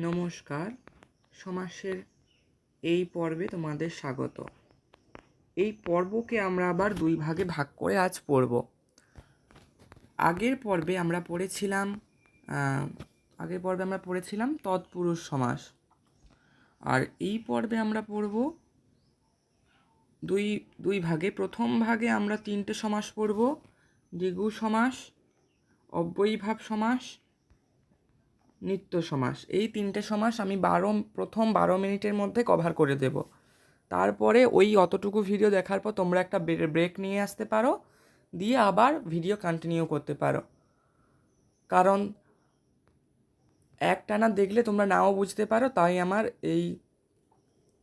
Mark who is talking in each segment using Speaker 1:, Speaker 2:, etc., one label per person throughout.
Speaker 1: নমস্কার। সমাসের এই পর্বে তোমাদের স্বাগত। এই পর্বকে আমরা আবার দুই ভাগে ভাগ করে আজ পড়ব। আগের পর্বে আমরা পড়েছিলাম তৎপুরুষ সমাস, আর এই পর্বে আমরা পড়ব দুই ভাগে। প্রথম ভাগে আমরা তিনটে সমাস পড়ব: দ্বিগু সমাস, অব্যয়ীভাব সমাস, নিত্য সমাস। এই তিনটে সমাস আমি প্রথম 12 মিনিটের মধ্যে কভার করে দেব। তারপরে ওই অতটুকু ভিডিও দেখার পর তোমরা একটা ব্রেক নিয়ে আসতে পারো, দিয়ে আবার ভিডিও কন্টিনিউ করতে পারো, কারণ একটানা দেখলে তোমরা নাও বুঝতে পারো, তাই আমার এই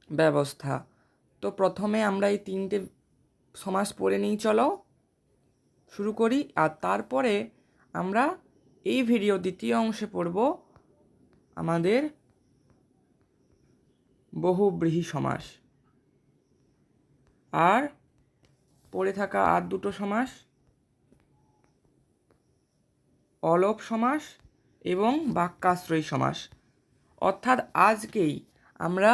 Speaker 1: ব্যবস্থা। তো প্রথমে আমরা এই তিনটে সমাস পড়ে নিই, চলো শুরু করি। আর তারপরে আমরা এই ভিডিও দ্বিতীয় অংশে পড়ব আমাদের বহুব্রীহি সমাস, আর পড়ে থাকা আর দুটো সমাস অলোপ সমাস এবং বাক্যাশ্রয়ী সমাস। অর্থাৎ আজকেই আমরা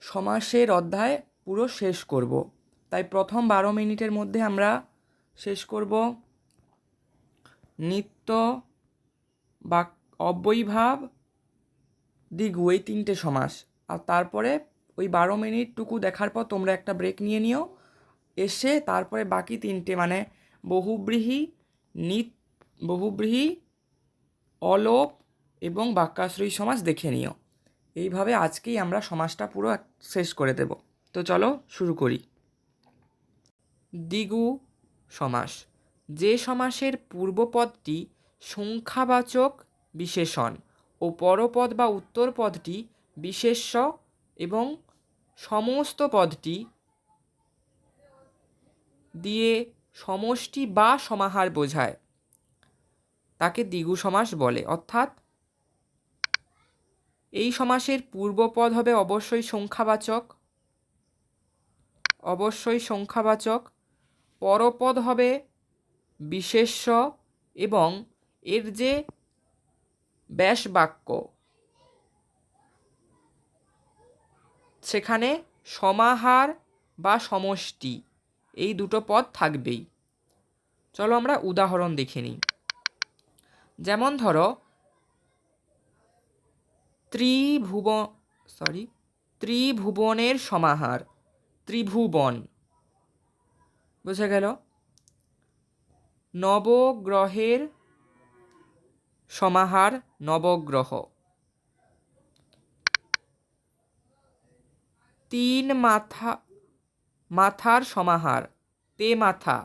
Speaker 1: সমাসের অধ্যায় পুরো শেষ করব। তাই প্রথম 12 মিনিটের মধ্যে আমরা শেষ করব নিত্য, অব্যয়ীভাব, দ্বিগু, এই তিনটে সমাস। আর তারপরে ওই 12 মিনিটটুকু দেখার পর তোমরা একটা ব্রেক নিয়ে নিও, এসে তারপরে বাকি তিনটে মানে বহুব্রীহি, অলোপ এবং বাক্যাশ্রয়ী সমাস দেখে নিও। এইভাবে আজকেই আমরা সমাসটা পুরো শেষ করে দেব। তো চলো শুরু করি। দ্বিগু সমাস: যে সমাসের পূর্বপদটি সংখ্যাবাচক বিশেষণ ও পরপদ বা উত্তরপদটি বিশেষ্য এবং সমস্ত পদটি দিয়ে সমষ্টি বা সমাহার বোঝায়, তাকে দ্বিগু সমাস বলে। অর্থাৎ এই সমাসের পূর্বপদ হবে অবশ্যই সংখ্যাবাচক, পরপদ হবে বিশেষ্য এবং এর যে ব্যাস বাক্য সেখানে সমাহার বা সমষ্টি, এই দুটো পদ থাকবেই। চলো আমরা উদাহরণ দেখে নিই। যেমন ধরো ত্রিভুবনের সমাহার, ত্রিভুবন বোঝা গেল। নবগ্রহের সমাহার, নবগ্রহ। তিন মাথার সমাহার, তেমাথা।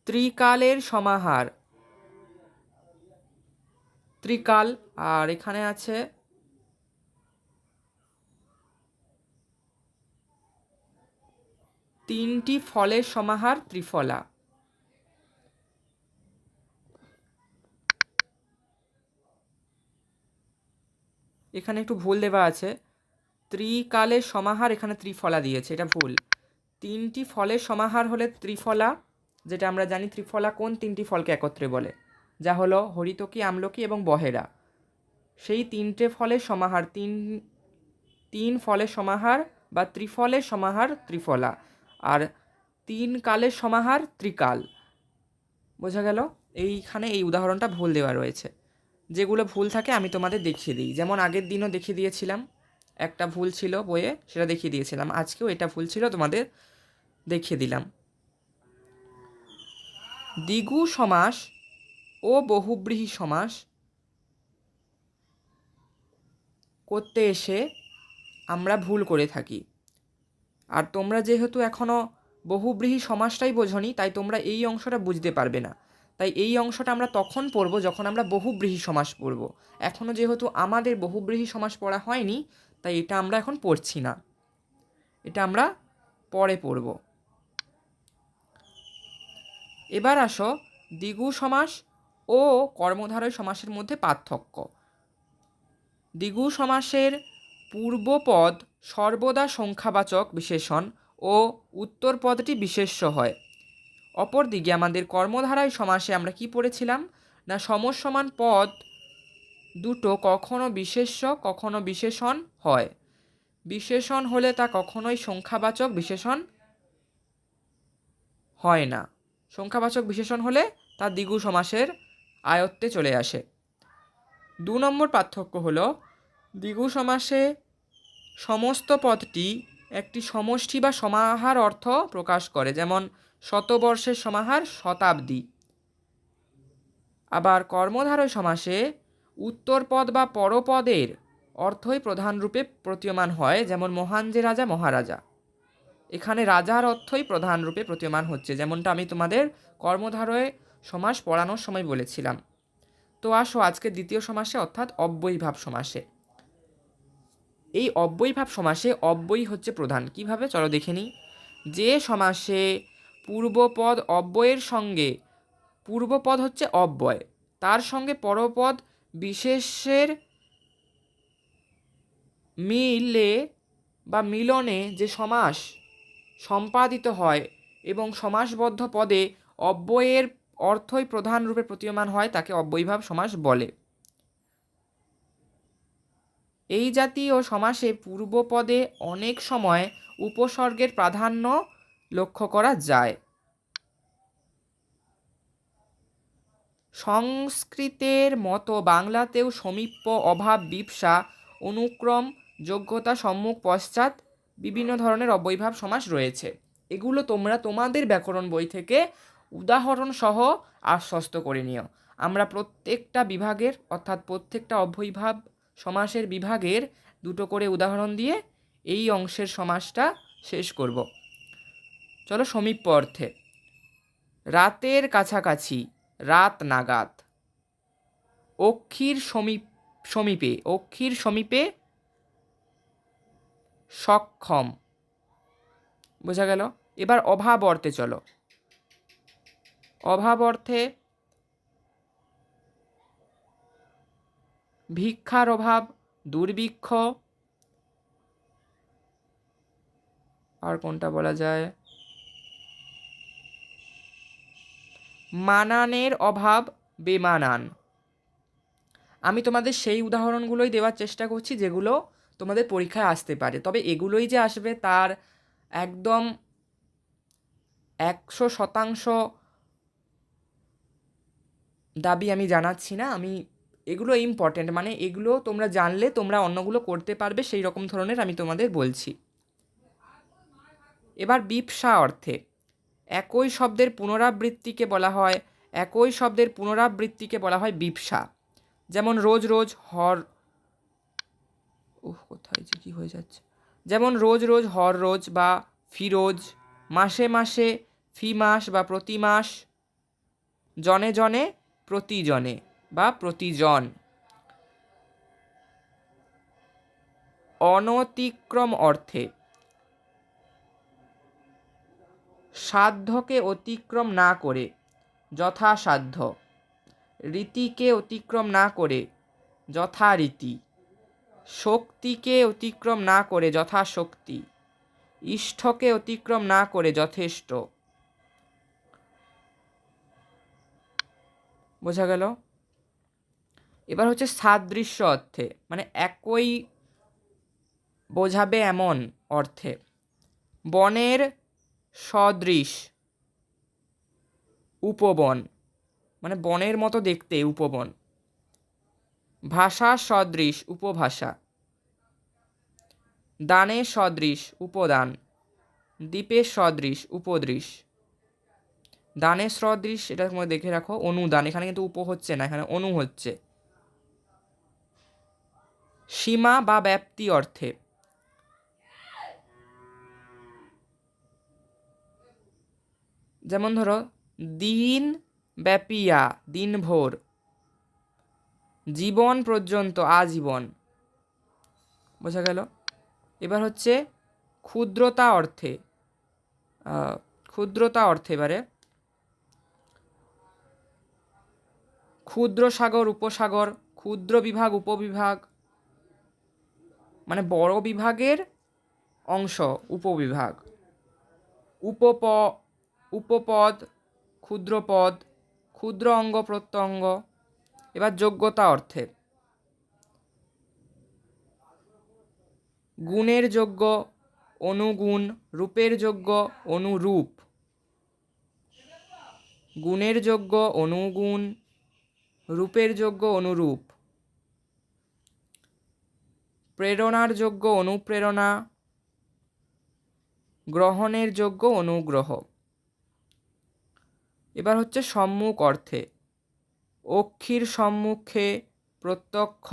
Speaker 1: ত্রিকালের সমাহার, ত্রিকাল। আর এখানে আছে তিনটি ফলের সমাহার, ত্রিফলা। এখানে একটু ভুল দেওয়া আছে, ত্রিকালের সমাহার, এখানে ত্রিফলা দিয়েছে, এটা ভুল। তিনটি ফলের সমাহার হলে ত্রিফলা, যেটা আমরা জানি ত্রিফলা কোন তিনটি ফলকে একত্রে বলে, যা হলো হরিতকি, আমলকি এবং বহেরা। সেই তিনটে ফলের সমাহার, তিন ফলের সমাহার বা ত্রিফলের সমাহার ত্রিফলা, আর তিন কালের সমাহার ত্রিকাল। বোঝা গেল? এইখানে এই উদাহরণটা ভুল দেওয়া রয়েছে। যেগুলো ভুল থাকে আমি তোমাদের দেখিয়ে দিই। যেমন আগের দিনও দেখিয়ে দিয়েছিলাম, একটা ভুল ছিল বইয়ে, সেটা দেখিয়ে দিয়েছিলাম। আজকেও এটা ভুল ছিল, তোমাদের দেখিয়ে দিলাম। দ্বিগু সমাস ও বহুব্রীহি সমাস করতে এসে আমরা ভুল করে থাকি। আর তোমরা যেহেতু এখনও বহুব্রীহি সমাসটাই বোঝনি, তাই তোমরা এই অংশটা বুঝতে পারবে না। তাই এই অংশটা আমরা তখন পড়ব যখন আমরা বহুব্রীহি সমাস পড়ব। এখনও যেহেতু আমাদের বহুব্রীহি সমাস পড়া হয়নি, তাই এটা আমরা এখন পড়ছি না, এটা আমরা পরে পড়ব। এবার আসো দ্বিগু সমাস ও কর্মধারয় সমাসের মধ্যে পার্থক্য। দ্বিগু সমাসের পূর্বপদ সর্বদা সংখ্যাবাচক বিশেষণ ও উত্তরপদটি বিশেষ্য হয়। অপরদিকে আমাদের কর্মধারয় সমাসে আমরা কি পড়েছিলাম না সমসমান পদ দুটো কখনো বিশেষ্য কখনো বিশেষণ হয়। বিশেষণ হলে তা কখনোই সংখ্যাবাচক বিশেষণ হয় না। সংখ্যাবাচক বিশেষণ হলে তা দ্বিগু সমাসের আয়ত্তে চলে আসে। 2 নম্বর পার্থক্য হলো দ্বিগু সমাসে সমস্ত পদটি একটি সমষ্টি বা সমাহার অর্থ প্রকাশ করে, যেমন শতবর্ষের সমাহার শতাব্দী। আবার কর্মধারয় সমাসে উত্তরপদ বা পরপদের অর্থই প্রধান রূপে প্রতীয়মান হয়, যেমন মহান যে রাজা মহারাজা। এখানে রাজার অর্থই প্রধান রূপে প্রতীয়মান হচ্ছে, যেমনটা আমি তোমাদের কর্মধারয় সমাস পড়ানোর সময় বলেছিলাম। তো আসো আজকে দ্বিতীয় সমাসে অর্থাৎ অব্যয়ীভাব সমাসে। এই অব্যয়ীভাব সমাসে অব্যয়ী হচ্ছে প্রধান। কিভাবে চলো দেখে নিই। যে সমাসে পূর্বপদ অব্যয়ের সঙ্গে, পূর্বপদ হচ্ছে অব্যয়, তার সঙ্গে পরপদ বিশেষের মিলে বা মিলনে যে সমাস সম্পাদিত হয় এবং সমাসবদ্ধ পদে অব্যয়ের অর্থই প্রধান রূপে প্রতীয়মান হয়, তাকে অব্যয়ীভাব সমাস বলে। এই জাতীয় সমাসে পূর্বপদে অনেক সময় উপসর্গের প্রাধান্য লক্ষ্য করা যায়। সংস্কৃতের মতো বাংলাতেও সমীপ্য, অভাব, বিপসা, অনুক্রম, যোগ্যতা, সম্মুখ, পশ্চাৎ বিভিন্ন ধরনের অব্যয়ীভাব সমাস রয়েছে। এগুলো তোমরা তোমাদের ব্যাকরণ বই থেকে উদাহরণ সহ আশ্বস্ত করে নিও। আমরা প্রত্যেকটা বিভাগের অর্থাৎ প্রত্যেকটা অব্যয়ীভাব সমাসের বিভাগের দুটো করে উদাহরণ দিয়ে এই অংশের সমাসটা শেষ করব। চলো সমীপ্য অর্থে। রাতের কাছাকাছি, রাত নাগাদ। অক্ষির সমীপে, অক্ষির সমীপে সক্ষম। বোঝা গেল? এবার অভাব অর্থে চলো। অভাব অর্থে ভিক্ষার অভাব, দুর্ভিক্ষ, আর কোনটা বলা যায়, মানানের অভাব, বেমানান। আমি তোমাদের সেই উদাহরণগুলোই দেওয়ার চেষ্টা করছি যেগুলো তোমাদের পরীক্ষায় আসতে পারে। তবে এগুলোই যে আসবে তার একদম 100% দাবি আমি জানাচ্ছি না। আমি এগুলো ইম্পর্টেন্ট, মানে এগুলো তোমরা জানলে তোমরা অন্যগুলো করতে পারবে, সেই রকম ধরনের আমি তোমাদের বলছি। এবার বিপসা অর্থে একই শব্দের পুনরাবৃত্তিকে বলা হয়, একই শব্দের পুনরাবৃত্তিকে বলা হয় বিপসা। যেমন রোজ রোজ কোথায় যে কি হয়ে যাচ্ছে, যেমন রোজ রোজ হর রোজ বা ফিরোজ, মাসে মাসে ফি মাস বা প্রতি মাস, জনে জনে প্রতিজনে বা প্রতিজন। অনতিক্রম অর্থে সাধ্যকে অতিক্রম না করে যথাসাধ্য, রীতিকে অতিক্রম না করে যথারীতি, শক্তিকে অতিক্রম না করে যথাশক্তি, ইষ্টকে অতিক্রম না করে যথেষ্ট। বোঝা গেল? এবার হচ্ছে সাদৃশ্য অর্থে, মানে একই বোঝাবে এমন অর্থে। বনের সদৃশ, উপবন, মানে বনের মতো দেখতে উপবন। ভাষা সদৃশ, উপভাষা। দানের সদৃশ, উপদান। দ্বীপের সদৃশ, উপদৃশ। দানের সদৃশ, এটা তোমরা দেখে রাখো, অনুদান। এখানে কিন্তু উপ হচ্ছে না, এখানে অনু হচ্ছে। সীমা বা ব্যাপ্তি অর্থে যেমন ধরো দিন ব্যাপিয়া, দিনভর। জীবন পর্যন্ত, আজীবন। বোঝা গেল? এবার হচ্ছে ক্ষুদ্রতা অর্থে, ক্ষুদ্রতা অর্থে এবারে ক্ষুদ্র সাগর, উপসাগর, ক্ষুদ্র বিভাগ, উপবিভাগ, মানে বড় বিভাগের অংশ, উপবিভাগ। উপপদ, ক্ষুদ্রপদ, ক্ষুদ্র অঙ্গ প্রত্যঙ্গ, এবার যোগ্যতা অর্থে গুণের যোগ্য, অনুগুণ, রূপের যোগ্য, অনুরূপ। গুণের যোগ্য, অনুগুণ, রূপের যোগ্য, অনুরূপ। প্রেরণার যোগ্য, অনুপ্রেরণা, গ্রহণের যোগ্য, অনুগ্রহ। এবার হচ্ছে সম্মুখ অর্থে অক্ষির সম্মুখে, প্রত্যক্ষ,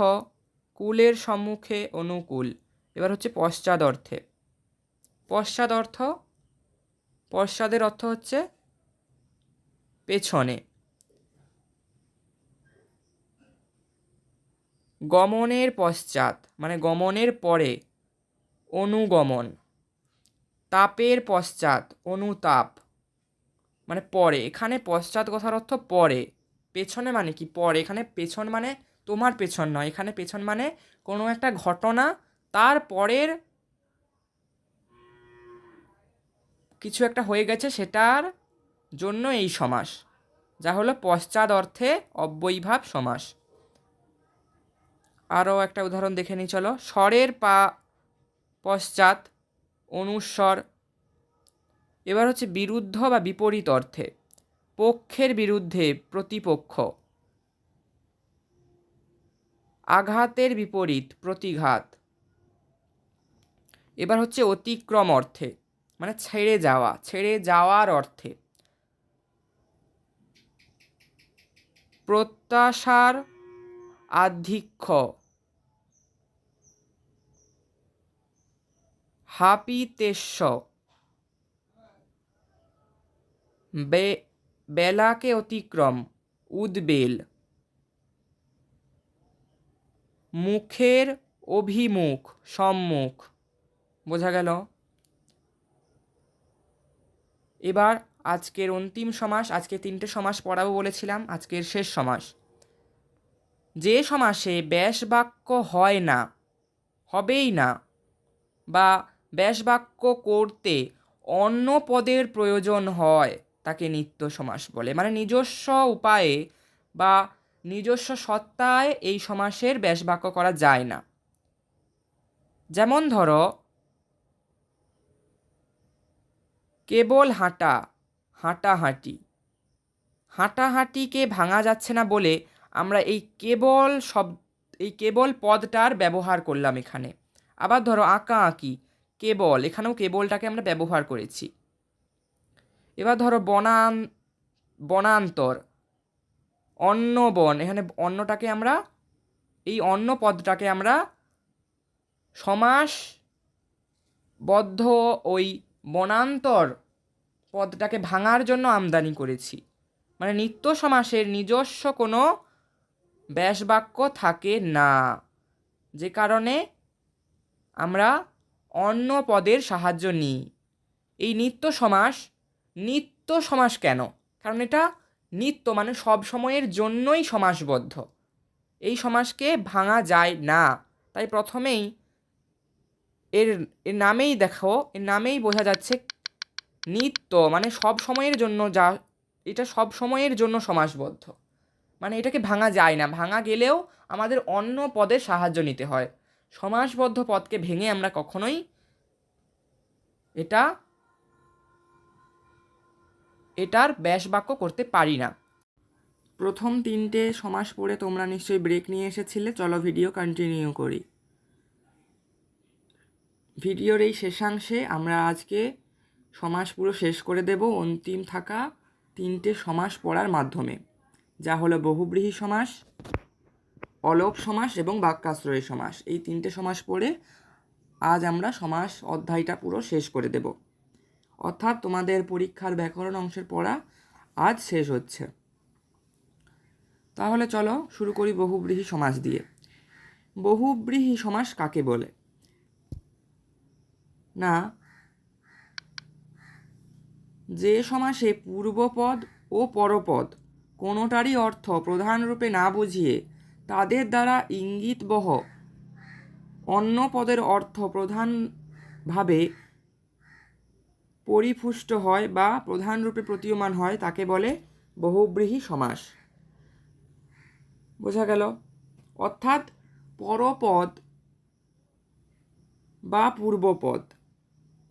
Speaker 1: কুলের সম্মুখে, অনুকূল। এবার হচ্ছে পশ্চাৎ অর্থে পশ্চাৎ অর্থ, পশ্চাদের অর্থ হচ্ছে পেছনে। গমনের পশ্চাৎ মানে গমনের পরে, অনুগমন। তাপের পশ্চাৎ, অনুতাপ মানে পরে। এখানে পশ্চাৎ কথার অর্থ পরে, পেছনে মানে কি পরে। এখানে পেছন মানে তোমার পেছন নয়, এখানে পেছন মানে কোনো একটা ঘটনা তার পরের কিছু একটা হয়ে গেছে সেটার জন্য এই সমাস, যা হলো পশ্চাৎ অর্থে অব্যয়ীভাব সমাস। আরও একটা উদাহরণ দেখে নিই চলো। স্বরের পশ্চাৎ, অনুস্বর। এবার হচ্ছে বিরুদ্ধ বা বিপরীত অর্থে পক্ষের বিরুদ্ধে, প্রতিপক্ষ। আঘাতের বিপরীত, প্রতিঘাত। এবার হচ্ছে অতিক্রম অর্থে মানে ছেড়ে যাওয়া, ছেড়ে যাওয়ার অর্থে প্রত্যাশার আধিক্য, হাপিতেশ্য। বেলাকে অতিক্রম, উদ্বেল। মুখের অভিমুখ, সম্মুখ। বোঝা গেল? এবার আজকের অন্তিম সমাস, আজকে 3টে সমাস পড়াবো বলেছিলাম, আজকের শেষ সমাস। যে সমাসে ব্যাস বাক্য হয় না, হবেই না, বা ব্যাস বাক্য করতে অন্য পদের প্রয়োজন হয় তাকে নিত্য সমাস বলে। মানে নিজস্ব উপায়ে বা নিজস্ব সত্তায় এই সমাসের ব্যাস বাক্য করা যায় না। যেমন ধরো কেবল হাঁটা, হাঁটাহাঁটি। হাঁটাহাঁটিকে ভাঙা যাচ্ছে না বলে আমরা এই কেবল পদটার ব্যবহার করলাম এখানে। আবার ধরো আঁকা আঁকি, কেবল, এখানেও কেবলটাকে আমরা ব্যবহার করেছি। এবার ধরো বনান্তর, অন্য বন, এখানে অন্নটাকে আমরা, এই অন্য পদটাকে আমরা সমাসবদ্ধ ওই বনান্তর পদটাকে ভাঙার জন্য আমদানি করেছি। মানে নিত্য সমাসের নিজস্ব কোনো ব্যাস বাক্য থাকে না, যে কারণে আমরা অন্য পদের সাহায্য নিই। এই নিত্য সমাস কেন? কারণ এটা নিত্য মানে সব সময়ের জন্যই সমাসবদ্ধ, এই সমাসকে ভাঙা যায় না। তাই প্রথমেই এর নামেই দেখো, এর নামেই বোঝা যাচ্ছে নিত্য মানে সব সময়ের জন্য, যা এটা সব সময়ের জন্য সমাসবদ্ধ, মানে এটাকে ভাঙা যায় না। ভাঙা গেলেও আমাদের অন্য পদের সাহায্য নিতে হয়। সমাসবদ্ধ পদকে ভেঙে আমরা কখনোই এটার ব্যাস বাক্য করতে পারি না। প্রথম 3টে সমাস পড়ে তোমরা নিশ্চয়ই ব্রেক নিয়ে এসেছিলে। চলো ভিডিও কন্টিনিউ করি। ভিডিওর এই শেষাংশে আমরা আজকে সমাস পুরো শেষ করে দেব অন্তিম থাকা 3টে সমাস পড়ার মাধ্যমে, যা হলো বহুব্রীহি সমাস, অলোপ সমাস এবং বাক্যাশ্রয়ী সমাস। এই 3টে সমাস পড়ে আজ আমরা সমাস অধ্যায়টা পুরো শেষ করে দেব। অর্থাৎ তোমাদের পরীক্ষার ব্যাকরণ অংশের পড়া আজ শেষ হচ্ছে। তাহলে চলো শুরু করি বহুব্রীহি সমাস দিয়ে। বহুব্রীহি সমাস কাকে বলে? না, যে সমাসে পূর্বপদ ও পরপদ কোনোটারই অর্থ প্রধানরূপে না বুঝিয়ে তাদের দ্বারা ইঙ্গিতবহ অন্য পদের অর্থ প্রধানভাবে পরিপুষ্ট হয় বা প্রধানরূপে প্রতীয়মান হয় তাকে বলে বহুব্রীহি সমাস। বোঝা গেল? অর্থাৎ পরপদ বা পূর্বপদ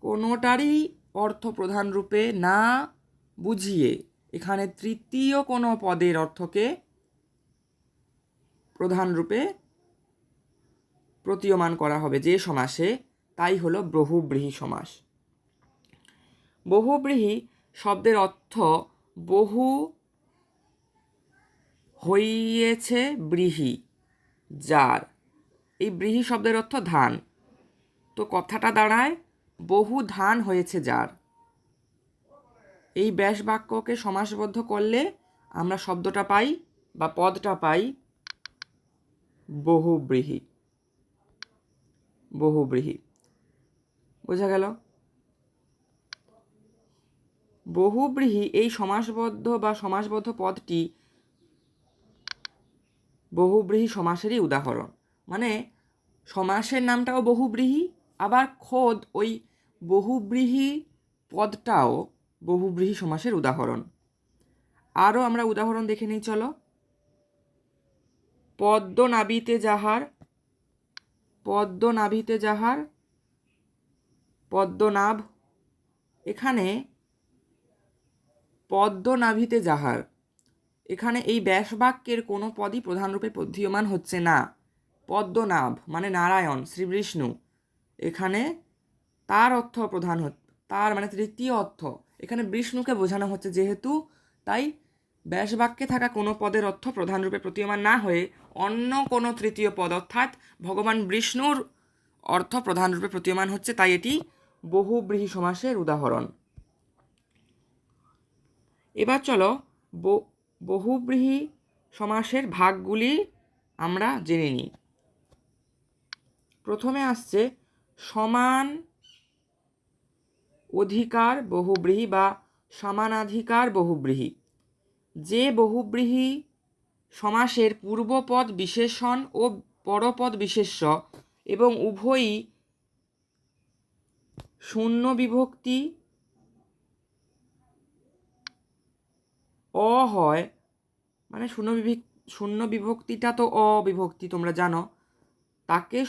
Speaker 1: কোনোটারই অর্থ প্রধান রূপে না বুঝিয়ে এখানে তৃতীয় কোনো পদের অর্থকে প্রধান রূপে প্রতীয়মান করা হবে যে সমাসে, তাই হলো বহুব্রীহি সমাস। বহুব্রীহি শব্দের অর্থ বহু হইয়েছে ব্রীহি যার, এই ব্রীহি শব্দের অর্থ ধান, তো কথাটা দাঁড়ায় বহু ধান হয়েছে যার। এই ব্যাস বাক্যকে সমাসবদ্ধ করলে আমরা শব্দটা পাই বা পদটা পাই বহুব্রীহি। বহুব্রীহি বোঝা গেল? বহুব্রীহি এই সমাসবদ্ধ বা সমাসবদ্ধ পদটি বহুব্রীহি সমাসেরই উদাহরণ। মানে সমাসের নামটাও বহুব্রীহি, আবার খোদ ওই বহুব্রীহি পদটাও বহুব্রীহি সমাসের উদাহরণ। আরও আমরা উদাহরণ দেখে নিই চলো। পদ্ম নাভিতে যাহার, পদ্ম নাভিতে যাহার, পদ্মনাভ, এখানে পদ্ম নাভিতে যাহার, এখানে এই ব্যাস বাক্যের কোনো পদই প্রধানরূপে প্রতীয়মান হচ্ছে না। পদ্মনাভ মানে নারায়ণ, শ্রীবিষ্ণু, এখানে তার অর্থ প্রধান তার মানে তৃতীয় অর্থ এখানে বিষ্ণুকে বোঝানো হচ্ছে যেহেতু, তাই ব্যাস বাক্যে থাকা কোনো পদের অর্থ প্রধানরূপে প্রতীয়মান না হয়ে অন্য কোনো তৃতীয় পদ অর্থাৎ ভগবান বিষ্ণুর অর্থ প্রধানরূপে প্রতীয়মান হচ্ছে, তাই এটি বহুব্রীহি সমাসের উদাহরণ। এবার চলো বহুব্রীহি সমাসের ভাগগুলি আমরা জেনে নিই। প্রথমে আসছে সমান অধিকার বহুব্রীহি বা সমানাধিকার বহুব্রীহি। যে বহুব্রীহি সমাসের পূর্বপদ বিশেষণ ও পরপদ বিশেষ্য এবং উভয়ই শূন্য বিভক্তি অ হয়, মানে শূন্য বিভক্তিটা তো অবিভক্তি তোমরা জানো, তাকে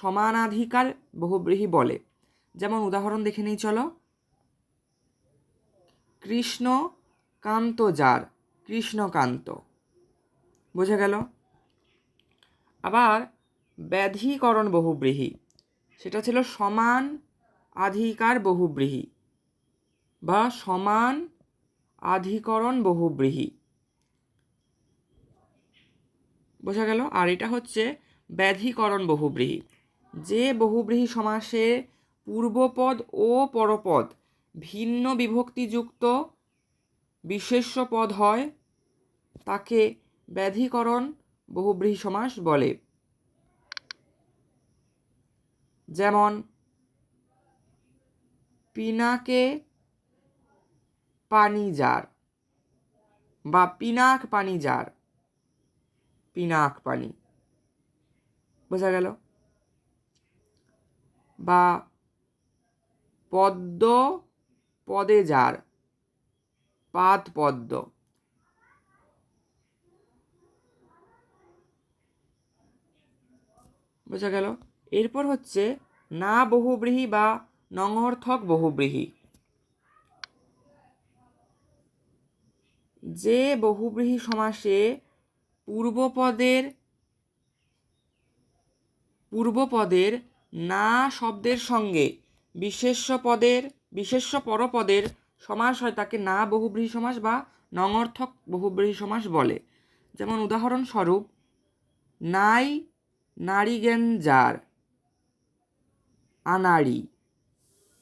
Speaker 1: সমানাধিকার বহুব্রীহি বলে। যেমন উদাহরণ দেখে নিই চলো। কৃষ্ণ কান্ত যার, কৃষ্ণকান্ত, বোঝা গেল? আবার ব্যাধিকরণ বহুব্রীহি, সেটা ছিল সমান আধিকার বহুব্রীহি বা সমান আধিকরণ বহুব্রীহি, বোঝা গেল? আর এটা হচ্ছে ব্যাধিকরণ বহুব্রীহি। যে বহুব্রীহি সমাসে পূর্বপদ ও পরপদ ভিন্ন বিভক্তিযুক্ত বিশেষ্য পদ হয় তাকে ব্যাধিকরণ বহুব্রীহি সমাস বলে। যেমন পিনাকে পানি যার বা পিনাক পানি যার, পিনাক পানি, বোঝা গেল? বা পদ্ম পদে যার, পাদ পদ্ম, বোঝা গেল? এরপর হচ্ছে না বহুব্রীহি বা নঙর্থক বহুব্রীহি। যে বহুব্রীহি সমাসে পূর্বপদের না শব্দের সঙ্গে বিশেষ্য পরপদের সমাস হয় তাকে না বহুব্রীহি সমাস বা নঙর্থক বহুব্রীহি সমাস বলে। যেমন উদাহরণস্বরূপ নাই নারীজ্ঞান যার, আনাড়ি,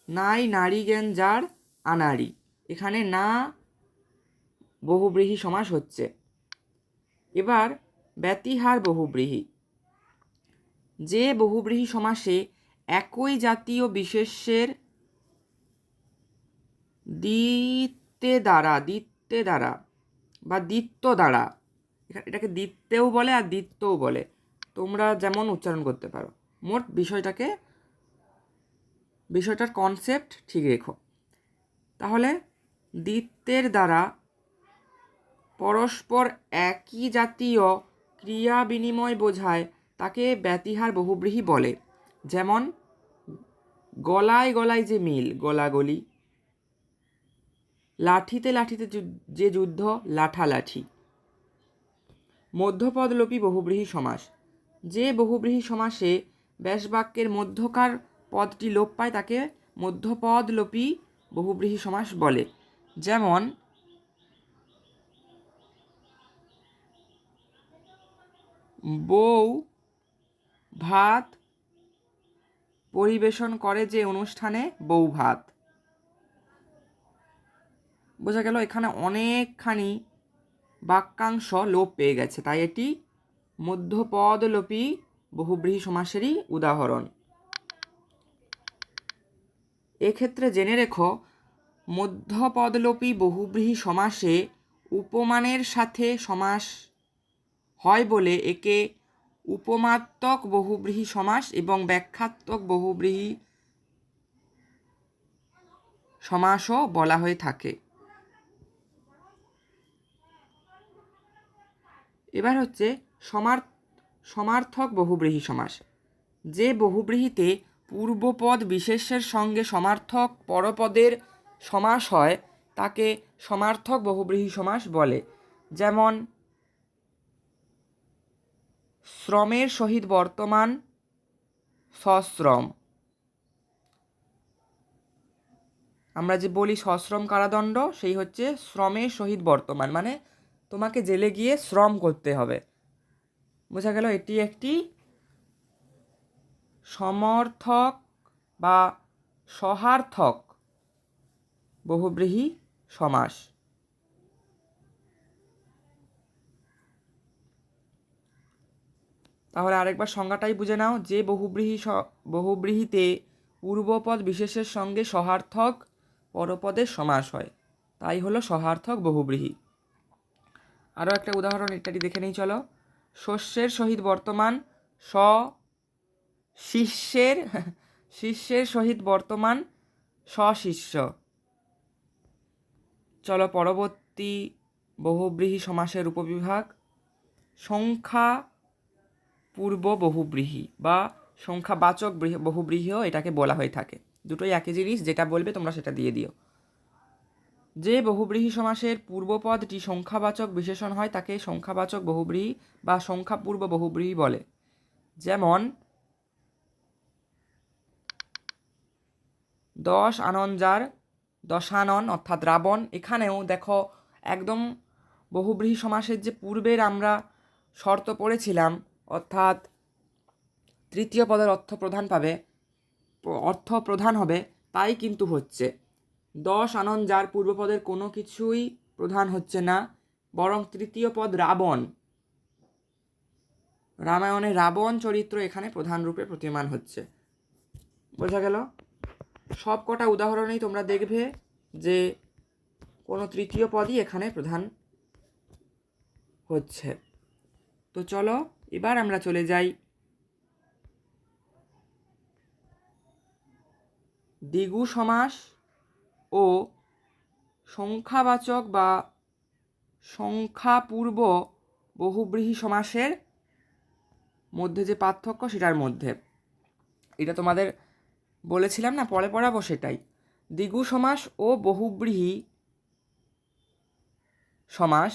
Speaker 1: নাই নারীজ্ঞান যার আনাড়ি, এখানে না বহুব্রীহি সমাস হচ্ছে। এবার ব্যতিহার বহুব্রীহি। যে বহুব্রীহি সমাসে একই জাতীয় বিশেষ্যের দ্বিত্বে দ্বারা বা দ্বিত্ব দ্বারা, এটাকে দ্বিত্বেও বলে আর দ্বিত্বও বলে, তোমরা যেমন উচ্চারণ করতে পারো, মোট বিষয়টার কনসেপ্ট ঠিক রেখো। তাহলে দ্বিত্বের দ্বারা পরস্পর একই জাতীয় ক্রিয়া বিনিময় বোঝায় তাকে ব্যতিহার বহুব্রীহি বলে। যেমন গলায় গলায় যে মিল, গলাগলি। লাঠিতে লাঠিতে যে যুদ্ধ, লাঠালাঠি। মধ্যপদলোপী বহুব্রীহি সমাস, যে বহুব্রীহি সমাসে ব্যাসবাক্যের মধ্যকার পদটি লোপ পায় তাকে মধ্যপদলোপী বহুব্রীহি সমাস বলে। যেমন বউ ভাত পরিবেশন করে যে অনুষ্ঠানে, বউ ভাত। বোঝা গেল এখানে অনেকখানি বাক্যাংশ লোপ পেয়ে গেছে, তাই এটি মধ্যপদলোপী বহুব্রীহি সমাসেরই উদাহরণ। এক্ষেত্রে জেনে রেখো, মধ্যপদলোপী বহুব্রীহি সমাসে উপমানের সাথে সমাস হয় বলে একে উপমাত্মক বহুব্রীহি সমাস এবং ব্যাখ্যাত্মক বহুব্রীহি সমাসও বলা হয়ে থাকে। এবার হচ্ছে সমার্থক বহুব্রীহি সমাস, যে বহুব্রীহিতে পূর্বপদ বিশেষ্যের সঙ্গে সমার্থক পরপদের সমাস হয় তাকে সমার্থক বহুব্রীহি সমাস বলে। যেমন শ্রমের সহিত বর্তমান সশ্রম। আমরা যে বলি সশ্রম কারাদণ্ড, সেই হচ্ছে শ্রমের সহিত বর্তমান, মানে তোমাকে জেলে গিয়ে শ্রম করতে হবে। বোঝা গেল এটি একটি সমর্থক বা সহার্থক বহুব্রীহি সমাস। তাহলে আরেকবার সংজ্ঞাটাই বুঝে নাও, যে বহুব্রীহিতে পূর্বপদ বিশেষের সঙ্গে সহার্থক পরপদের সমাস হয় তাই হলো সহার্থক বহুব্রীহি। আরও একটা উদাহরণ ইত্যাদি দেখে নেই চলো। শস্যের সহিত বর্তমান শিষ্যের সহিত বর্তমান সশিষ্য। চলো পরবর্তী বহুব্রীহি সমাসের উপবিভাগ, সংখ্যা পূর্ব বহুব্রীহি বা সংখ্যাবাচক বহুব্রীহিও এটাকে বলা হয়ে থাকে। দুটোই একই জিনিস, যেটা বলবে তোমরা সেটা দিয়ে দিও। যে বহুব্রীহি সমাসের পূর্বপদটি সংখ্যাবাচক বিশেষণ হয় তাকে সংখ্যাবাচক বহুব্রীহি বা সংখ্যাপূর্ব বহুব্রীহি বলে। যেমন 10 আনন যার, দশানন অর্থাৎ রাবণ। এখানেও দেখো একদম বহুব্রীহি সমাসের যে পূর্বের আমরা শর্ত পড়েছিলাম, অর্থাৎ তৃতীয় পদের অর্থ প্রধান হবে, তাই কিন্তু হচ্ছে। 10 আনন যার পূর্বপদের কোনো কিছুই প্রধান হচ্ছে না, বরং তৃতীয় পদ রাবণ, রামায়ণে রাবণ চরিত্র এখানে প্রধান রূপে প্রতীয়মান হচ্ছে। বোঝা গেল? সব কটা উদাহরণেই তোমরা দেখবে যে কোনো তৃতীয় পদই এখানে প্রধান হচ্ছে। তো চলো এবার আমরা চলে যাই দ্বিগু সমাস ও সংখ্যাবাচক বা সংখ্যাপূর্ব বহুব্রীহি সমাসের মধ্যে যে পার্থক্য সেটার মধ্যে। এটা তোমাদের বলেছিলাম না, পরে পড়াবো সেটাই। দ্বিগু সমাস ও বহুব্রীহি সমাস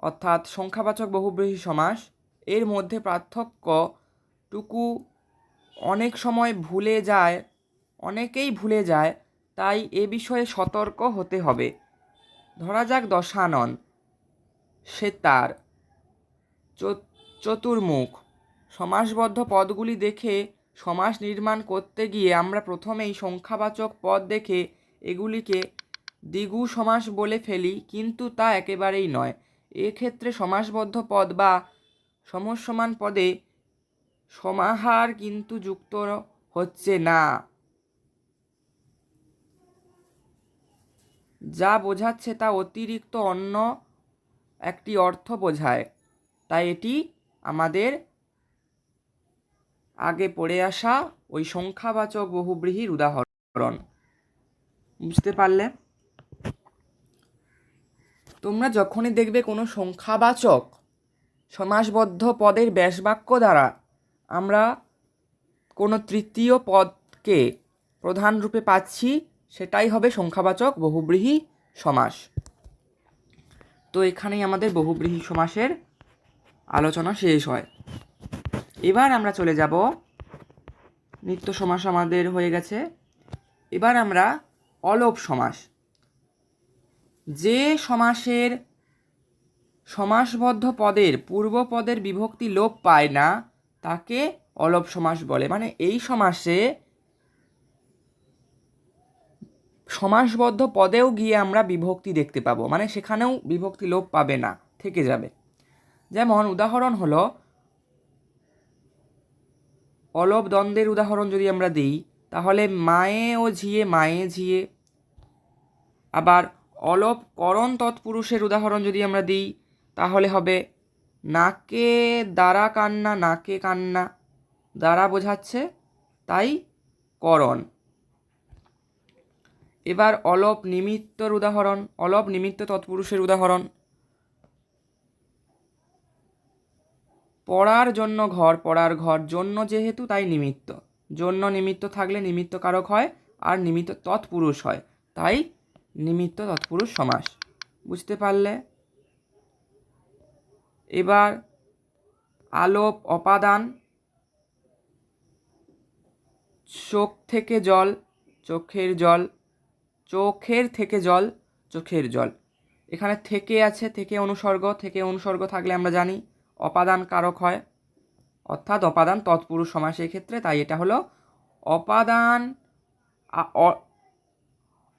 Speaker 1: অর্থাৎ সংখ্যাবাচক বহুব্রীহি সমাস, এর মধ্যে পার্থক্যটুকু অনেকেই ভুলে যায়, তাই এ বিষয়ে সতর্ক হতে হবে। ধরা যাক দশানন, সেতার, চতুর্মুখ সমাসবদ্ধ পদগুলি দেখে সমাস নির্মাণ করতে গিয়ে আমরা প্রথমেই সংখ্যাবাচক পদ দেখে এগুলিকে দ্বিগু সমাস বলে ফেলি, কিন্তু তা একেবারেই নয়। এক্ষেত্রে সমাসবদ্ধ পদ বা সমসমান পদে সমাহার কিন্তু যুক্ত হচ্ছে না, যা বোঝাচ্ছে তা অতিরিক্ত অন্য একটি অর্থ বোঝায়। তাই এটি আমাদের আগে পড়ে আসা ওই সংখ্যাবাচক বহুব্রীহির উদাহরণ। বুঝতে পারলে? তোমরা যখনই দেখবে কোনো সংখ্যাবাচক সমাসবদ্ধ পদের ব্যাসবাক্য দ্বারা আমরা কোনো তৃতীয় পদকে প্রধান রূপে পাচ্ছি, সেটাই হবে সংখ্যাবাচক বহুব্রীহি সমাস। তো এখানেই আমাদের বহুব্রীহি সমাসের আলোচনা শেষ হয়। এবার আমরা চলে যাব, নিত্য সমাস আমাদের হয়ে গেছে, এবার আমরা অলোপ সমাস। যে সমাসের সমাসবদ্ধ পদের পূর্বপদের বিভক্তি লোপ পায় না তাকে অলোপ সমাস বলে। মানে এই সমাসে সমাসবদ্ধ পদেও গিয়ে আমরা বিভক্তি দেখতে পাবো, মানে সেখানেও বিভক্তি লোপ পাবে না, থেকে যাবে। যেমন উদাহরণ হলো, অলোপ দ্বন্দ্বের উদাহরণ যদি আমরা দিই তাহলে মায়ে ও ঝিয়ে মায়ে ঝিয়ে। আবার অলোপ করণ তৎপুরুষের উদাহরণ যদি আমরা দিই তাহলে হবে নাকে দ্বারা কান্না নাকে কান্না, দ্বারা বোঝাচ্ছে তাই করণ। এবার অলোপ নিমিত্তর উদাহরণ, অলোপ নিমিত্ত তৎপুরুষের উদাহরণ, পড়ার জন্য ঘর পড়ার ঘর, জন্য যেহেতু তাই নিমিত্ত, জন্য নিমিত্ত থাকলে নিমিত্ত কারক হয় আর নিমিত্ত তৎপুরুষ হয়, তাই নিমিত্ত তৎপুরুষ সমাস। বুঝতে পারলে? এবার আলোপ অপাদান, চোখ থেকে জল চোখের জল, চোখের থেকে জল চোখের জল। এখানে থেকে আছে, থেকে অনুসর্গ, থেকে অনুসর্গ থাকলে আমরা জানি অপাদান কারক হয়, অর্থাৎ অপাদান তৎপুরুষ সমাস ক্ষেত্রে, তাই এটা হলো অপাদান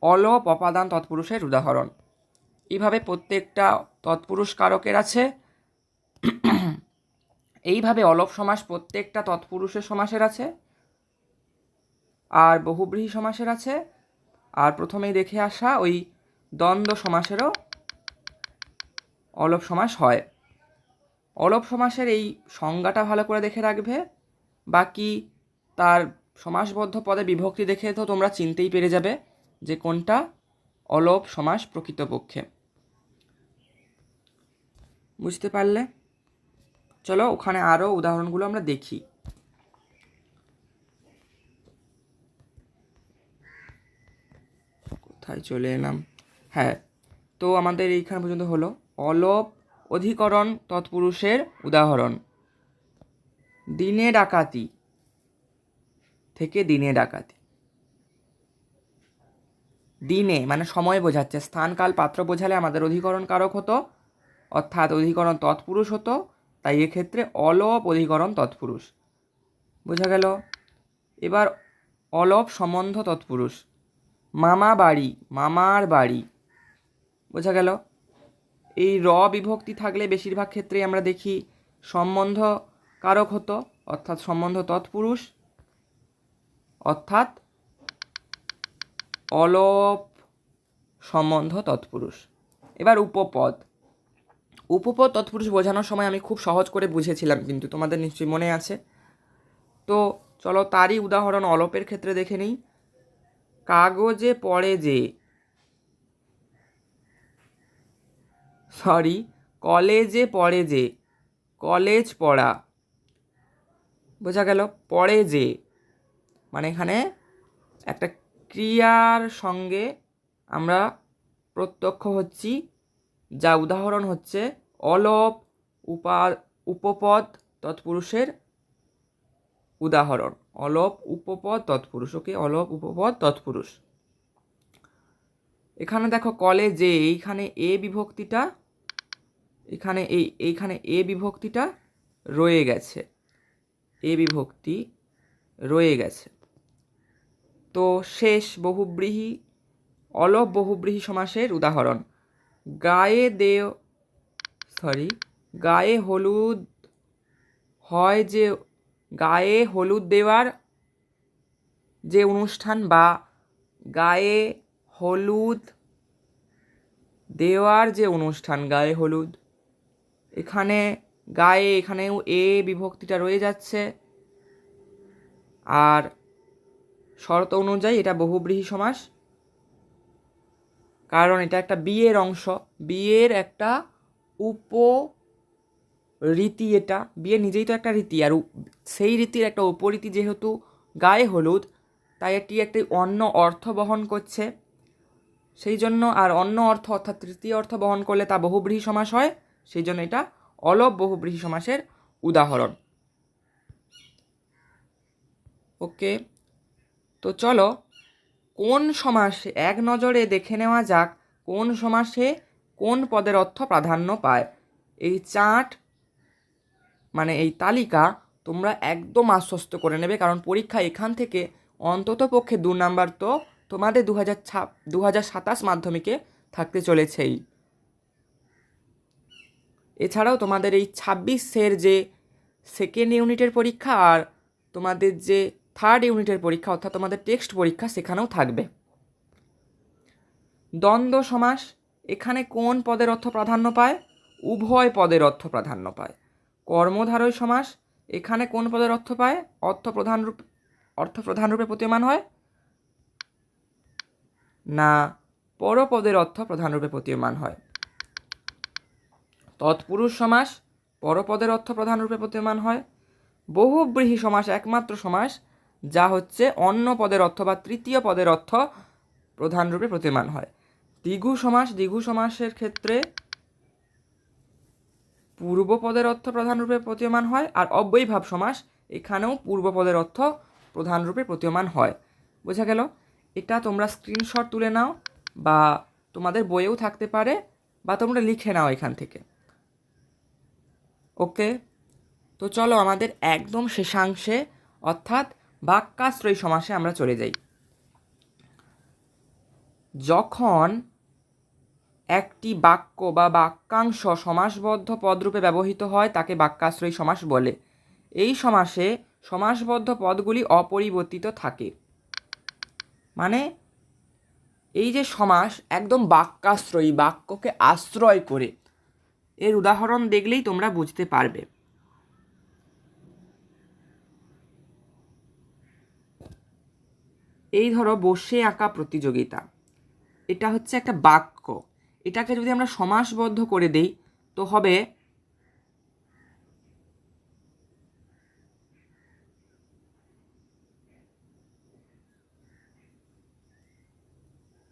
Speaker 1: অলোপ অপাদান তৎপুরুষের উদাহরণ। এইভাবে প্রত্যেকটা তৎপুরুষ কারকের আছে। এইভাবে অলোপ সমাস প্রত্যেকটা তৎপুরুষের সমাসের আছে আর বহুব্রীহি সমাসের আছে। আর প্রথমেই দেখে আসা ওই দ্বন্দ্ব সমাসেরও অলোপ সমাস হয়। অলোপ সমাসের এই সংজ্ঞাটা ভালো করে দেখে রাখবে, বাকি তার সমাসবদ্ধ পদে বিভক্তি দেখে তো তোমরা চিনতেই পেরে যাবে যে কোনটা অলোপ সমাস প্রকৃতপক্ষে। বুঝতে পারলে? চলো ওখানে আরও উদাহরণগুলো আমরা দেখি। কোথায় চলে এলাম? হ্যাঁ, তো আমাদের এইখানে পর্যন্ত হলো অলোপ অধিকরণ তৎপুরুষের উদাহরণ। দিনে ডাকাতি থেকে দিনে ডাকাতি। দিনে মানে সময় বোঝাচ্ছে, স্থান কাল পাত্র বোঝালে আমাদের অধিকরণ কারক হতো, অর্থাৎ অধিকরণ তৎপুরুষ হতো, তাই এক্ষেত্রে অলোপ অধিকরণ তৎপুরুষ। বোঝা গেল? এবার অলোপ সম্বন্ধ তৎপুরুষ, মামা বাড়ি মামার বাড়ি। বোঝা গেল? এই র বিভক্তি থাকলে বেশিরভাগ ক্ষেত্রেই আমরা দেখি সম্বন্ধ কারক হতো, অর্থাৎ সম্বন্ধ তৎপুরুষ, অর্থাৎ অলোপ সম্বন্ধ তৎপুরুষ। এবার উপপদ, উপপদ তৎপুরুষ বোঝানোর সময় আমি খুব সহজ করে বুঝেছিলাম, কিন্তু তোমাদের নিশ্চয়ই মনে আছে। তো চলো তারই উদাহরণ অলোপের ক্ষেত্রে দেখে নিই। কাগজে পড়ে যে, কলেজে পড়ে যে, কলেজ পড়া। বোঝা গেল? পড়ে যে মানে এখানে একটা ক্রিয়ার সঙ্গে আমরা প্রত্যক্ষ হচ্ছি, যা উদাহরণ হচ্ছে অলোপ উপপদ তৎপুরুষের উদাহরণ। অলোপ উপপদ তৎপুরুষ, ওকে, অলোপ উপপদ তৎপুরুষ। এখানে দেখো কলেজে, এইখানে এ বিভক্তিটা, এইখানে এ বিভক্তিটা রয়ে গেছে, এ বিভক্তি রয়ে গেছে। তো শেষ বহুব্রীহি অলোপ বহুব্রীহি সমাসের উদাহরণ। গায়ে হলুদ হয় যে, গায়ে হলুদ দেওয়ার যে অনুষ্ঠান, বা গায়ে হলুদ দেওয়ার যে অনুষ্ঠান, গায়ে হলুদ, এখানে গায়ে, এখানেও এ বিভক্তিটা রয়ে যাচ্ছে, আর শর্ত অনুযায়ী এটা বহুব্রীহি সমাস, কারণ এটা একটা বিয়ের অংশ, বিয়ের একটা রীতি, এটা বিয়ে নিজেই তো একটা রীতি, আর সেই রীতির একটা উপরীতি যেহেতু গায়ে হলুদ, তাই এটি একটি অন্য অর্থ বহন করছে, সেই জন্য। আর অন্য অর্থ অর্থাৎ তৃতীয় অর্থ বহন করলে তা বহুব্রীহি সমাস হয়, সেই জন্য এটা অলপ বহুব্রীহি সমাসের উদাহরণ। ওকে, তো চলো কোন সমাসে এক নজরে দেখে নেওয়া যাক কোন সমাসে কোন পদের অর্থ প্রাধান্য পায়। এই চার্ট মানে এই তালিকা তোমরা একদম আশ্বস্ত করে নেবে, কারণ পরীক্ষা এখান থেকে অন্তত পক্ষে 2 নাম্বার তো তোমাদের 2027 মাধ্যমিকে থাকতে চলেছেই। এছাড়াও তোমাদের এই 26 যে সেকেন্ড ইউনিটের পরীক্ষা আর তোমাদের যে থার্ড ইউনিটের পরীক্ষা অর্থাৎ তোমাদের টেক্সট পরীক্ষা সেখানেও থাকবে। দ্বন্দ্ব সমাস, এখানে কোন পদের অর্থ প্রাধান্য পায়? উভয় পদের অর্থ প্রাধান্য পায়। কর্মধারয় সমাস, এখানে কোন পদের অর্থ পায়? অর্থ প্রধান রূপে প্রতীয়মান হয় না পরপদের অর্থ প্রধান রূপে প্রতীয়মান হয়। তৎপুরুষ সমাস, পরপদের অর্থ প্রধান রূপে প্রতীয়মান হয়। বহুব্রীহি সমাস একমাত্র সমাস যা হচ্ছে অন্য পদের অর্থ বা তৃতীয় পদের অর্থ প্রধান রূপে প্রতীয়মান হয়। দ্বিগু সমাস, দ্বিগু সমাসের ক্ষেত্রে পূর্বপদের অর্থ প্রধান রূপে প্রতীয়মান হয়। আর অব্যয়ীভাব সমাস, এখানেও পূর্বপদের অর্থ প্রধান রূপে প্রতীয়মান হয়। বোঝা গেল? এটা তোমরা স্ক্রিনশট তুলে নাও বা তোমাদের বইয়েও থাকতে পারে বা তোমরা লিখে নাও এখান থেকে। ওকে, তো চলো আমাদের একদম শেষাংশে অর্থাৎ বাক্যাশ্রয়ী সমাসে আমরা চলে যাই। যখন একটি বাক্য বা বাক্যাংশ সমাসবদ্ধ পদরূপে ব্যবহৃত হয় তাকে বাক্যাশ্রয়ী সমাস বলে। এই সমাসে সমাসবদ্ধ পদগুলি অপরিবর্তিত থাকে। মানে এই যে সমাস একদম বাক্যাশ্রয়ী, বাক্যকে আশ্রয় করে, এর উদাহরণ দেখলেই তোমরা বুঝতে পারবে। এই ধরো বসে আঁকা প্রতিযোগিতা, এটা হচ্ছে একটা বাক্য, এটাকে যদি আমরা সমাসবদ্ধ করে দেই তো হবে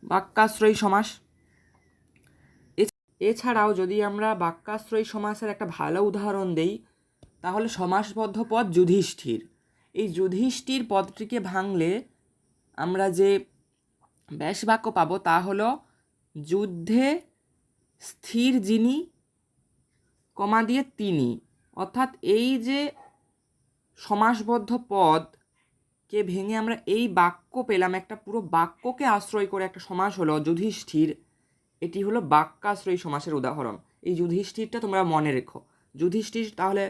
Speaker 1: বাক্যাশ্রয়ী সমাস। এছাড়াও যদি আমরা বাক্যাশ্রয়ী সমাসের একটা ভালো উদাহরণ দেই তাহলে সমাসবদ্ধ পদ যুধিষ্ঠির। এই যুধিষ্ঠির পদটিকে ভাঙলে আমরা যে ব্যাস বাক্য পাবো তা হলো যুদ্ধে স্থির যিনি কমা দিয়ে তিনি। অর্থাৎ এই যে সমাসবদ্ধ পদকে ভেঙে আমরা এই বাক্য পেলাম, একটা পুরো বাক্যকে আশ্রয় করে একটা সমাস হলো যুধিষ্ঠির। এটি হলো বাক্যাশ্রয়ী সমাসের উদাহরণ। এই যুধিষ্ঠিরটা তোমরা মনে রেখো। যুধিষ্ঠির, তাহলে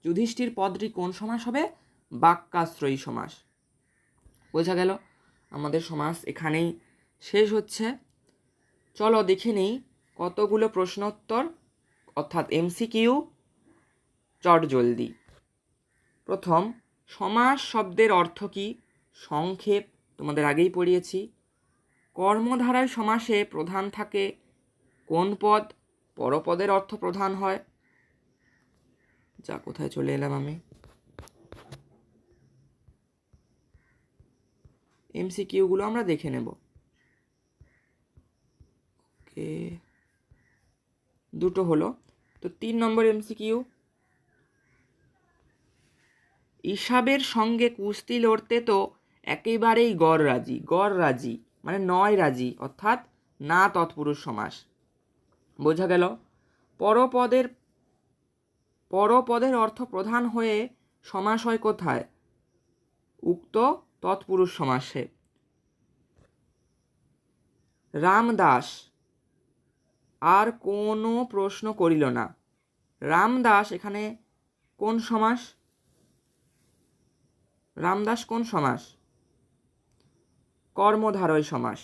Speaker 1: যুধিষ্ঠির পদটি কোন সমাস হবে? বাক্যাশ্রয়ী সমাস। বোঝা গেল? আমাদের সমাস এখানেই শেষ হচ্ছে। চলো দেখে নিই কতগুলো প্রশ্নোত্তর অর্থাৎ এমসিকিউ চটজলদি। প্রথম, সমাস শব্দের অর্থ কী? সংক্ষেপ তোমাদের আগেই পড়িয়েছি। কর্মধারায় সমাসে প্রধান থাকে কোন পদ? পরপদের অর্থ প্রধান হয়। যা, কোথায় চলে এলাম আমি? এমসিকিউগুলো আমরা দেখে নেব। ওকে, দুটো হলো। তো 3 নম্বর এমসিকিউ, ইসাবের সঙ্গে কুস্তি লড়তে তো একেবারেই গড় রাজি। গড় রাজি মানে নয় রাজি, অর্থাৎ না তৎপুরুষ সমাস। বোঝা গেল? পরপদের অর্থ প্রধান হয়ে সমাস হয় কোথায়? উক্ত তৎপুরুষ সমাসে। রামদাস আর কোনো প্রশ্ন করিল না। রামদাস এখানে কোন সমাস? রামদাস কোন সমাস? কর্মধারয় সমাস।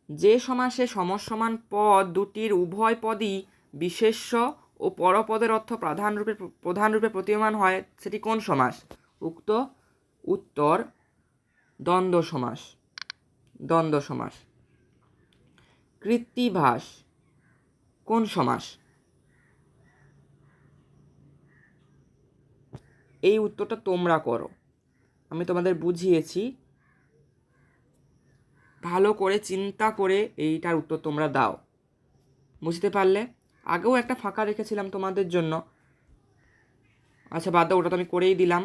Speaker 1: যে সমাসে সমসমান পদ দুটির উভয় পদই বিশেষ্য ও পরপদের অর্থ প্রধান রূপে প্রতীয়মান হয় সেটি কোন সমাস? উত্তর দ্বন্দ্ব সমাস। দ্বন্দ্ব সমাস। কৃত্তিবাস কোন সমাস? এই উত্তরটা তোমরা করো, আমি তোমাদের বুঝিয়েছি, ভালো করে চিন্তা করে এইটার উত্তর তোমরা দাও। বুঝতে পারলে? আগেও একটা ফাঁকা রেখেছিলাম তোমাদের জন্য, আচ্ছা বাদ দাও, ওটা তো আমি করেই দিলাম।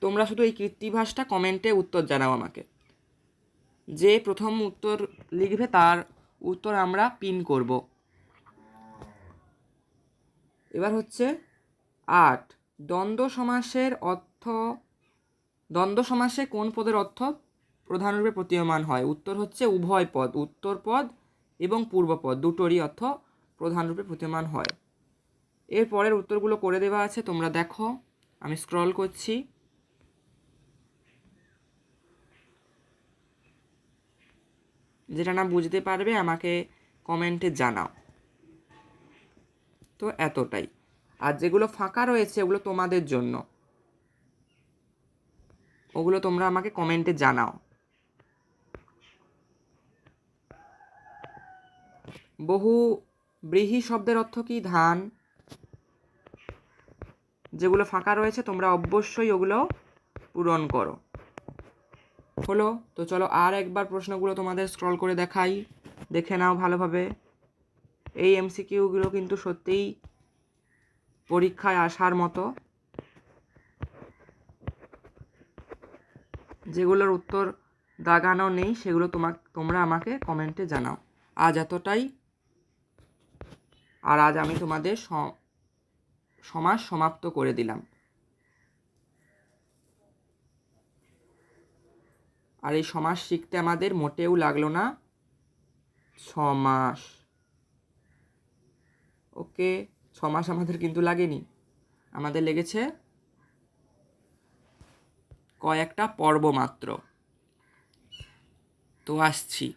Speaker 1: তোমরা শুধু এই কৃত্তিভাসটা কমেন্টে উত্তর জানাও আমাকে। যে প্রথম উত্তর লিখবে তার উত্তর আমরা পিন করব। এবার হচ্ছে 8, দ্বন্দ্ব সমাসে কোন পদের অর্থ প্রধানরূপে প্রতীয়মান হয়? উত্তর হচ্ছে উভয় পদ, উত্তর পদ এবং পূর্বপদ দুটোরই অর্থ প্রধানরূপে প্রতীয়মান হয়। এর পরের উত্তরগুলো করে দেওয়া আছে, তোমরা দেখো, আমি স্ক্রল করছি। যেটা না বুঝতে পারবে আমাকে কমেন্টে জানাও। তো এতটাই। আর যেগুলো ফাঁকা রয়েছে ওগুলো তোমাদের জন্য, ওগুলো তোমরা আমাকে কমেন্টে জানাও। বহু ব্রীহি শব্দের অর্থ কি? ধান। যেগুলো ফাঁকা রয়েছে তোমরা অবশ্যই ওগুলো পূরণ করো। হলো তো, চলো আর একবার প্রশ্নগুলো তোমাদের স্ক্রল করে দেখাই, দেখে নাও ভালোভাবে। এই এমসিকিউগুলো কিন্তু সত্যিই পরীক্ষায় আসার মতো। যেগুলোর উত্তর দাগানো নেই সেগুলো তোমরা আমাকে কমেন্টে জানাও। আজ এতটাই। আর আজ আমি তোমাদের সমাস সমাপ্ত করে দিলাম। আর এই সমাস শিখতে আমাদের মোটেও লাগলো না 6 মাস। ওকে, 6 মাস আমাদের কিন্তু লাগেনি, আমাদের লেগেছে কয়েকটা পর্ব মাত্র। তো আসছি।